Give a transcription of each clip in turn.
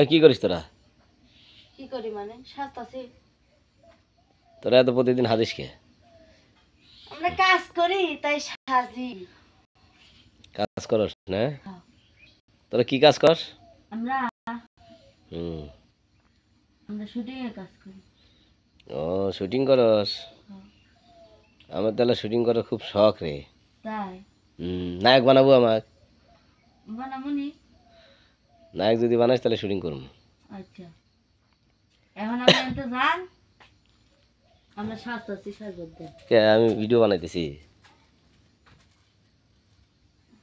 কি করিস তোরা? কি করি মানে সাজতাছি। তোরা এত প্রতিদিন হাদিস কে? আমরা কাজ করি তাই সাজি। কাজ করস না? তোরা কি কাজ কর? আমরা হুম। আমরা শুটিং এর কাজ করি। ও শুটিং করস? আমার তাহলে শুটিং করার খুব শখ রে। তাই নায়ক বানাবো আমাক। বানামুনি। নায়ক যদি বানাইস তাহলে শুটিং করবো। আচ্ছা এখন আমরা এনতে যান, আমরা সাজতাছি সাজতে। আমি ভিডিও বানাইতেছি।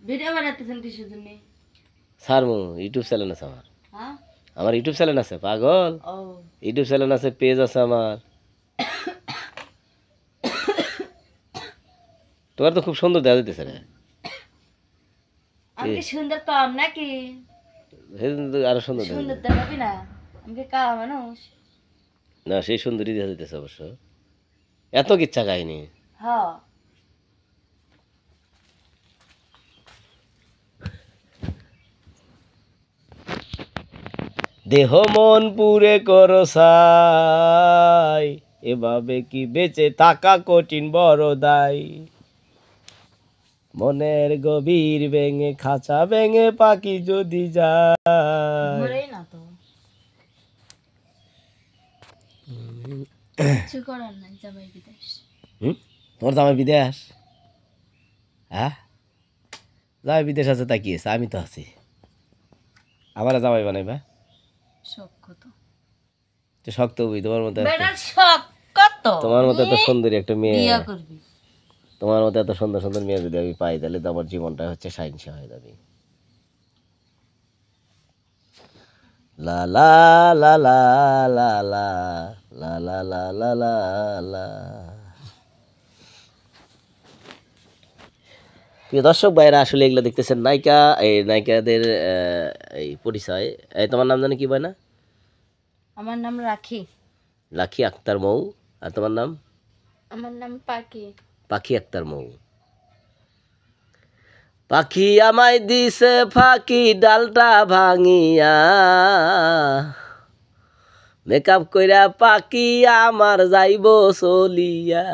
ভিডিও বানাতেছেন কিসের জন্য? স্যার ইউটিউব চ্যানেল আছে আমার। হ্যাঁ আমার ইউটিউব চ্যানেল আছে পাগল। ও ইউটিউব চ্যানেল আছে, পেজ আছে আমার। তোমার তো খুব সুন্দর দেখা যাইতেছে রে। আমি কি সুন্দর কম নাকি? সেদিন তো আরো সুন্দর দেখা সুন্দর যায়। দেখাবি না? আমি কি কালা মানুষ? না সেই সুন্দরই দেখা যাইতেছে অবশ্য। এত কিচ্ছা কাহিনী। হ্যাঁ দেহ মন পুরে করো সাই, এভাবে কি বেঁচে থাকা কঠিন বড় দায়। মনের গভীর ভেঙে খাঁচা ভেঙে পাখি যদি যায়। ঘুরেই না তো কিছু করার নাই, জামাই বিদেশ। তোমার জামাই বিদেশ? হ্যাঁ জামাই বিদেশ আছে তা কি আছে, আমি তো আছি। আমার জামাই বানাইবা? শখ কত তো শক্ত হবি তোমার মতো। বেটার শখ কত? তোমার মতো এত সুন্দরী একটা মেয়ে, বিয়া করবি? তোমার মতো এত সুন্দর সুন্দর মেয়ে যদি আমি পাই তাহলে তো আমার জীবনটা হচ্ছে সাইন্সে হয়ে যাবে। লা লা লা লা লা লা লা লা লা লা লা লা। প্রিয় দর্শক ভাইরা, আসলে এগুলো দেখতেছেন নায়িকা, এই নায়িকাদের এই পরিচয়। এই তোমার নাম জানি কি ভাই? না আমার নাম রাখি। লাখি আক্তার মৌ। আর তোমার নাম? আমার নাম পাখি। পাখি আক্তার মৌ। পাখি আমায় দিছে ফাঁকি ডালটা ভাঙিয়া, মেকআপ কইরা পাখি আমার যাইব চলিয়া।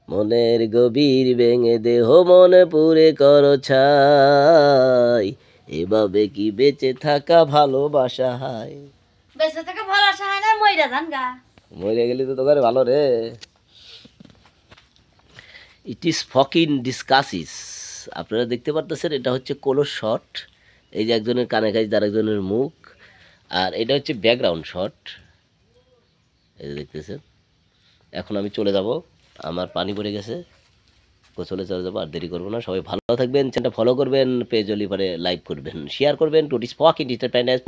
মনের গভীর ভেঙে দেহ মনে পুরে করো ছাই, এভাবে কি বেঁচে থাকা ভালোবাসা হয়। বেঁচে থেকে ভালোবাসা হয় না, মইরা যান গা। মরে গেলি তো তোকে ভালো রে। It is fucking disgusting. আপনারা দেখতে পারতেছেন এটা হচ্ছে কলস শট। এই যে একজনের কানে কাজ, আর একজনের মুখ। আর এটা হচ্ছে ব্যাকগ্রাউন্ড শট, এই যে দেখতেছেন। এখন আমি চলে যাব, আমার পানি পড়ে গেছে, চলে যাবো। আর দেরি করবো না, সবাই ভালো থাকবেন, চ্যানেলটা ফলো করবেন, পেজ হলে পরে লাইক করবেন, শেয়ার করবেন। To it is fucking ডিসকাসিস।